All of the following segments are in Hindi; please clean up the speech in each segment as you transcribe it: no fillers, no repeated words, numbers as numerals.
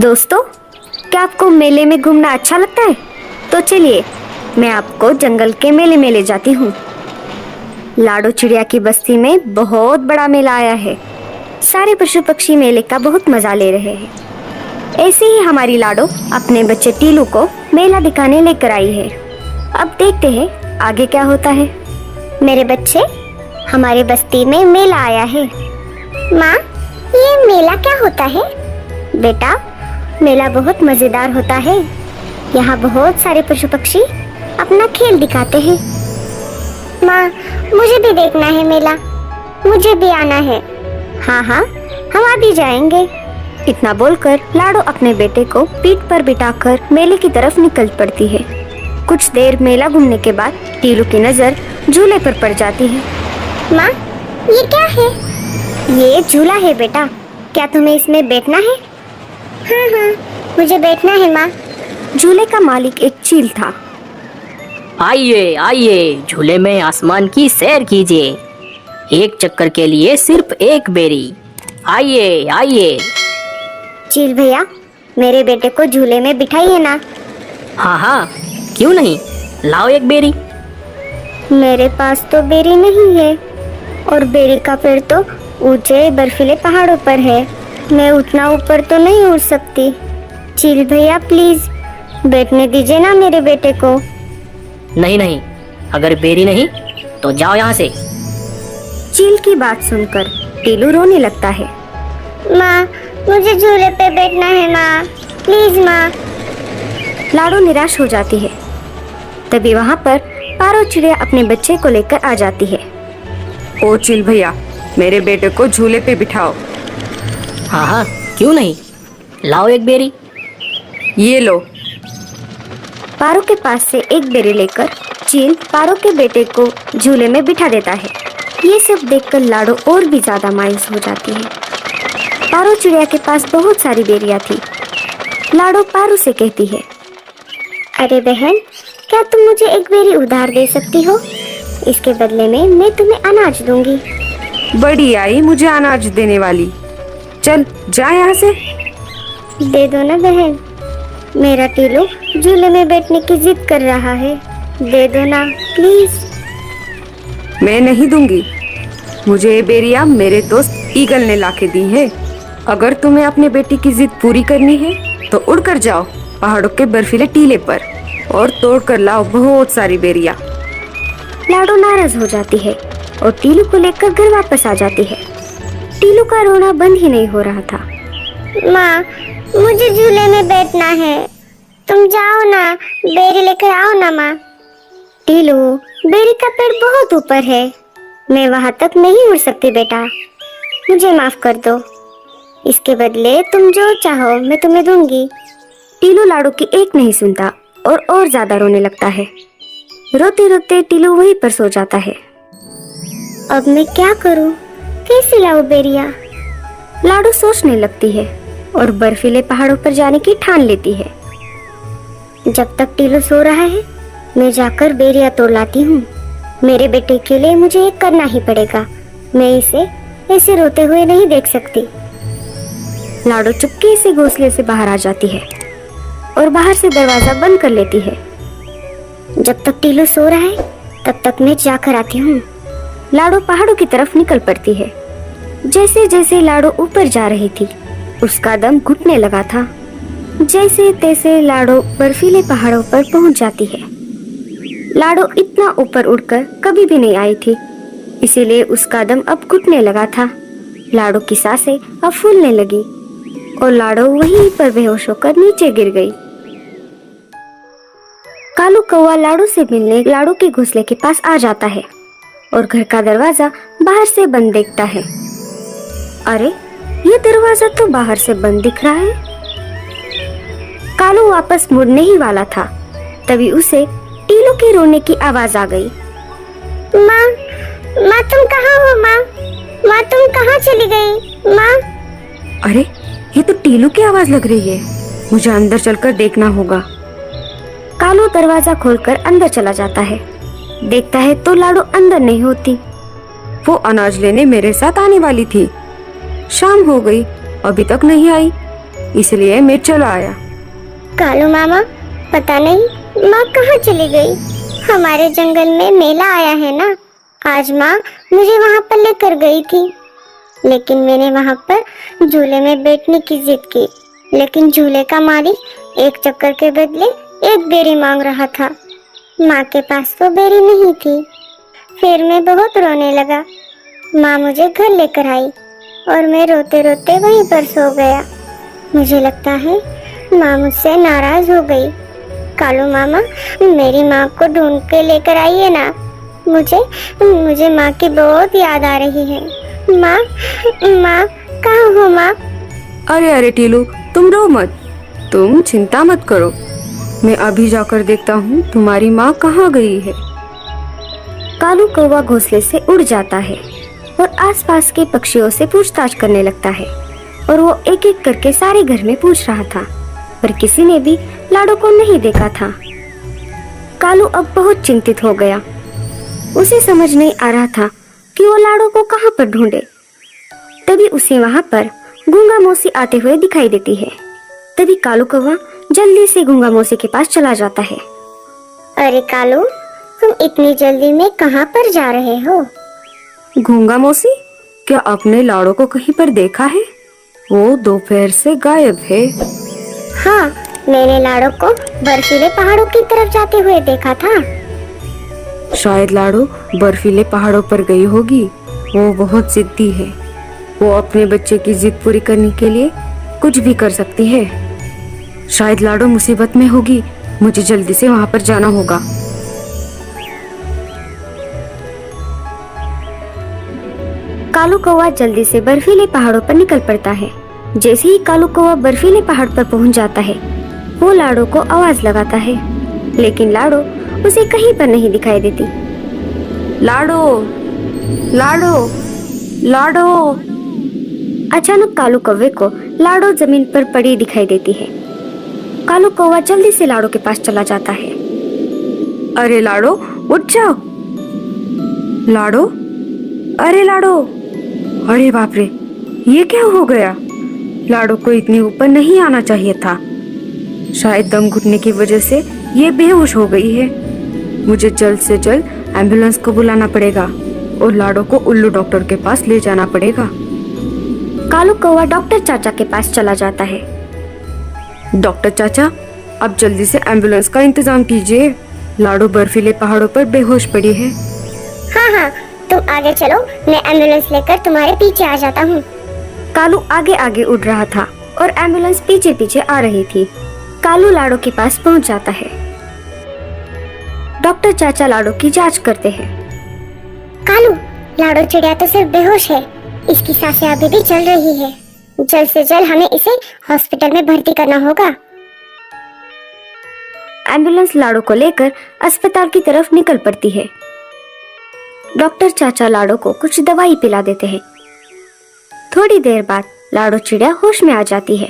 दोस्तों, क्या आपको मेले में घूमना अच्छा लगता है? तो चलिए मैं आपको जंगल के मेले में ले जाती हूँ। लाडो चिड़िया की बस्ती में बहुत बड़ा मेला आया है। सारे पशु पक्षी मेले का बहुत मजा ले रहे हैं। ऐसे ही हमारी लाडो अपने बच्चे टीलू को मेला दिखाने लेकर आई है। अब देखते हैं आगे क्या होता है। मेरे बच्चे, हमारे बस्ती में मेला आया है। माँ, ये मेला क्या होता है? बेटा, मेला बहुत मजेदार होता है। यहाँ बहुत सारे पशु पक्षी अपना खेल दिखाते हैं। माँ, मुझे भी देखना है मेला, मुझे भी आना है। हाँ हाँ, हम आ भी जाएंगे। इतना बोलकर लाडो अपने बेटे को पीठ पर बिठाकर मेले की तरफ निकल पड़ती है। कुछ देर मेला घूमने के बाद टीलू की नजर झूले पर पड़ जाती है। माँ, ये क्या है? ये झूला है बेटा, क्या तुम्हें इसमें बैठना है? हाँ हाँ, मुझे बैठना है माँ। झूले का मालिक एक चील था। आइए आइए, झूले में आसमान की सैर कीजिए। एक चक्कर के लिए सिर्फ एक बेरी। आइए आइए। चील भैया, मेरे बेटे को झूले में बिठाइए ना। हाँ हाँ, क्यों नहीं, लाओ एक बेरी। मेरे पास तो बेरी नहीं है, और बेरी का पेड़ तो ऊंचे बर्फीले पहाड़ों पर है। मैं उतना ऊपर तो नहीं उड़ सकती। चील भैया प्लीज बैठने दीजिए ना मेरे बेटे को। नहीं नहीं, अगर बेरी नहीं तो जाओ यहाँ से। चील की बात सुनकर टीलू रोने लगता है। माँ, मुझे झूले पे बैठना है माँ, प्लीज माँ। लाडो निराश हो जाती है। तभी वहाँ पर पारो चिड़िया अपने बच्चे को लेकर आ जाती है। ओ चिल भैया, मेरे बेटे को झूले पे बिठाओ। हाँ हाँ, क्यों नहीं, लाओ एक बेरी। ये लो। पारो के पास से एक बेरी लेकर चील पारो के बेटे को झूले में बिठा देता है। ये सब देखकर लाडो और भी ज्यादा मायूस हो जाती है। पारो चिड़िया के पास बहुत सारी बेरियां थी। लाडो पारो से कहती है, अरे बहन, क्या तुम मुझे एक बेरी उधार दे सकती हो? इसके बदले में मैं तुम्हें अनाज दूंगी। बड़ी आई मुझे अनाज देने वाली। चल जा यहाँ से। दे दो ना बहन, मेरा टीलू झूले में बैठने की जिद कर रहा है। दे दो ना प्लीज। मैं नहीं दूंगी। मुझे ये बेरिया मेरे दोस्त ईगल ने लाके दी है। अगर तुम्हें अपने बेटी की जिद पूरी करनी है तो उड़कर जाओ पहाड़ों के बर्फीले टीले पर और तोड़ कर लाओ बहुत सारी बेरिया। लाडो नाराज हो जाती है और टीलू को लेकर घर वापस आ जाती है। टीलू का रोना बंद ही नहीं हो रहा था। माँ, मुझे झूले में बैठना है, तुम जाओ ना, बेरी लेकर आओ ना माँ। टीलू, बेरी का पेड़ बहुत ऊपर है, मैं वहाँ तक नहीं उड़ सकती बेटा, मुझे माफ कर दो। इसके बदले तुम जो चाहो मैं तुम्हें दूंगी। टीलू लाडो की एक नहीं सुनता और ज्यादा रोने लगता है। रोते रोते टीलू वहीं पर सो जाता है। अब मैं क्या करूं? कैसे लाऊं बेरिया? लाडो सोचने लगती है और बर्फीले पहाड़ों पर जाने की ठान लेती है। जब तक टीलू सो रहा है, मैं जाकर बेरिया तोड़ लाती हूँ। मेरे बेटे के लिए मुझे ये करना ही पड़ेगा। मैं इसे ऐसे रोते हुए नहीं देख सकती। लाडो चुपके से घोंसले से बाहर आ जाती है और बाहर से दरवाजा बंद कर लेती है। जब तक टीलू सो रहा है तब तक मैं जाकर आती हूँ। लाडो पहाड़ों की तरफ निकल पड़ती है। जैसे जैसे लाडो ऊपर जा रही थी, उसका दम घुटने लगा था। जैसे तैसे लाडो बर्फीले पहाड़ों पर पहुंच जाती है। लाडो इतना ऊपर उड़कर कभी भी नहीं आई थी, इसीलिए उसका दम अब घुटने लगा था। लाडो की सांसें अब फूलने लगी और लाडो वहीं पर बेहोश होकर नीचे गिर गई। कालू कौवा लाडो से मिलने लाडो के घोंसले के पास आ जाता है और घर का दरवाजा बाहर से बंद देखता है। अरे, ये दरवाजा तो बाहर से बंद दिख रहा है। कालू वापस मुड़ने ही वाला था, तभी उसे टीलू के रोने की आवाज आ गई। माँ, माँ तुम कहाँ हो? माँ, माँ तुम कहाँ चली गई? माँ। अरे, ये तो टीलू की आवाज लग रही है। मुझे अंदर चलकर देखना होगा। कालू दरवाजा खोलकर अंदर चला जाता है। देखता है तो लाडो अंदर नहीं होती। वो अनाज लेने मेरे साथ आने वाली थी। शाम हो गई, अभी तक नहीं आई। इसलिए मैं चला आया। कालू मामा, पता नहीं माँ कहाँ चली गई। हमारे जंगल में मेला आया है ना, आज माँ मुझे वहाँ पर लेकर गई थी, लेकिन मैंने वहाँ पर झूले में बैठने की जिद की, लेकिन झूले का मालिक एक चक्कर के बदले एक बेरी मांग रहा था। माँ के पास तो बेरी नहीं थी। फिर मैं बहुत रोने लगा। माँ मुझे घर लेकर आई और मैं रोते रोते वहीं पर सो गया। मुझे लगता है माँ मुझसे नाराज हो गई। कालू मामा, मेरी माँ को ढूंढ के लेकर आइए ना। मुझे माँ की बहुत याद आ रही है। माँ, माँ कहाँ हो माँ? अरे अरे टीलू, तुम रो मत, तुम चिंता मत करो। मैं अभी जाकर देखता हूँ तुम्हारी माँ कहाँ गई है। कालू कौवा घोंसले से उड़ जाता है और आसपास के पक्षियों से पूछताछ करने लगता है, और वो एक एक करके सारे घर में पूछ रहा था, पर किसी ने भी लाडो को नहीं देखा था। कालू अब बहुत चिंतित हो गया। उसे समझ नहीं आ रहा था कि वो लाडो को कहाँ पर ढूंढे। तभी उसे वहाँ पर गूंगा मौसी आते हुए दिखाई देती है। तभी कालू कौवा जल्दी से गूंगा मौसी के पास चला जाता है। अरे कालू, तुम इतनी जल्दी में कहाँ पर जा रहे हो? गूंगा मौसी, क्या आपने लाडो को कहीं पर देखा है? वो दोपहर से गायब है। हाँ, मैंने लाडो को बर्फीले पहाड़ों की तरफ जाते हुए देखा था। शायद लाडो बर्फीले पहाड़ों पर गई होगी। वो बहुत जिद्दी है। वो अपने बच्चे की जिद पूरी करने के लिए कुछ भी कर सकती है। शायद लाडो मुसीबत में होगी। मुझे जल्दी से वहाँ पर जाना होगा। कालू कौवा जल्दी से बर्फीले पहाड़ों पर निकल पड़ता है। जैसे ही कालू कौवा बर्फीले पहाड़ पर पहुंच जाता है, वो लाडो को आवाज लगाता है, लेकिन लाडो उसे कहीं पर नहीं दिखाई देती। लाडो, लाडो, लाडो। अचानक कालू कौवे को लाडो जमीन पर पड़ी दिखाई देती है। कालू कौवा जल्दी से लाडो के पास चला जाता है। अरे लाडो, उठ जाओ। लाडो, अरे लाडो, अरे बाप रे, ये क्या हो गया? लाडो को इतनी ऊपर नहीं आना चाहिए था। शायद दम घुटने की वजह से ये बेहोश हो गई है। मुझे जल्द से जल्द एम्बुलेंस को बुलाना पड़ेगा और लाडो को उल्लू डॉक्टर के पास ले जाना पड़ेगा। कालू कौवा डॉक्टर चाचा के पास चला जाता है। डॉक्टर चाचा, अब जल्दी से एम्बुलेंस का इंतजाम कीजिए। लाडो बर्फीले पहाड़ों पर बेहोश पड़ी है। हाँ हाँ, तुम आगे चलो, मैं एम्बुलेंस लेकर तुम्हारे पीछे आ जाता हूँ। कालू आगे आगे उड़ रहा था और एम्बुलेंस पीछे पीछे आ रही थी। कालू लाडो के पास पहुंच जाता है। डॉक्टर चाचा लाडो की जांच करते हैं। कालू, लाडो चिड़िया तो सिर्फ बेहोश है, इसकी सांसें अभी भी चल रही है। जल्द से जल्द हमें इसे हॉस्पिटल में भर्ती करना होगा। एम्बुलेंस लाडो को लेकर अस्पताल की तरफ निकल पड़ती है। डॉक्टर चाचा लाडो को कुछ दवाई पिला देते हैं। थोड़ी देर बाद लाडो चिड़िया होश में आ जाती है।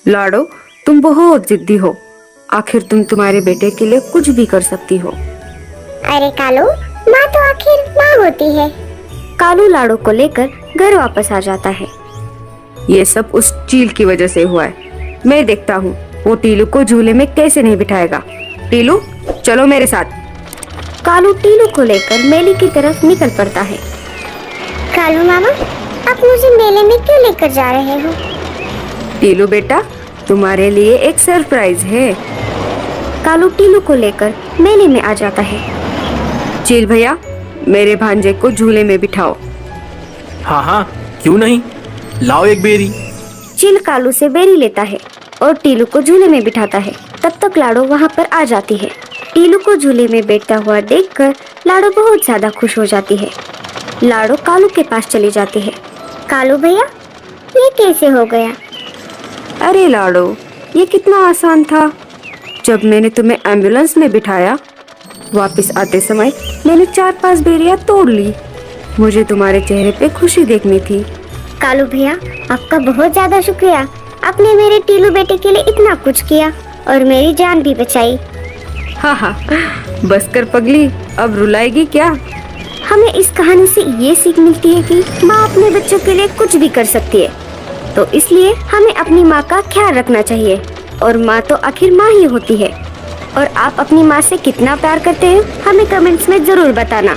लाडो, तुम बहुत जिद्दी हो। आखिर तुम तुम्हारे बेटे के लिए कुछ भी कर सकती हो। अरे कालू, माँ तो आखिर माँ होती है। कालू लाडो को लेकर घर वापस आ जाता है। ये सब उस चील की वजह से हुआ है। मैं देखता हूँ वो टीलू को झूले में कैसे नहीं बिठाएगा। टीलू, चलो मेरे साथ। कालू टीलू को लेकर मेले की तरफ निकल पड़ता है। कालू मामा, आप मुझे मेले में क्यों लेकर जा रहे हो? टीलू बेटा, तुम्हारे लिए एक सरप्राइज है। कालू टीलू को लेकर मेले में आ जाता है। चील भैया, मेरे भांजे को झूले में बिठाओ। हाँ हाँ, क्यों नहीं, लाओ एक बेरी। चील कालू से बेरी लेता है और टीलू को झूले में बिठाता है। तब तक लाडो वहाँ पर आ जाती है। टीलू को झूले में बैठता हुआ देखकर लाडो बहुत ज्यादा खुश हो जाती है। लाडो कालू के पास चली जाती है। कालू भैया, ये कैसे हो गया? अरे लाडो, ये कितना आसान था। जब मैंने तुम्हें एम्बुलेंस में बिठाया, वापस आते समय मैंने 4-5 बेरियां तोड़ ली। मुझे तुम्हारे चेहरे पे खुशी देखनी थी। कालू भैया, आपका बहुत ज्यादा शुक्रिया। आपने मेरे टीलू बेटे के लिए इतना कुछ किया और मेरी जान भी बचाई। हाँ हाँ, बस कर पगली, अब रुलाएगी क्या? हमें इस कहानी से ये सीख मिलती है कि माँ अपने बच्चों के लिए कुछ भी कर सकती है। तो इसलिए हमें अपनी माँ का ख्याल रखना चाहिए। और माँ तो आखिर माँ ही होती है। और आप अपनी माँ से कितना प्यार करते हैं हमें कमेंट्स में जरूर बताना।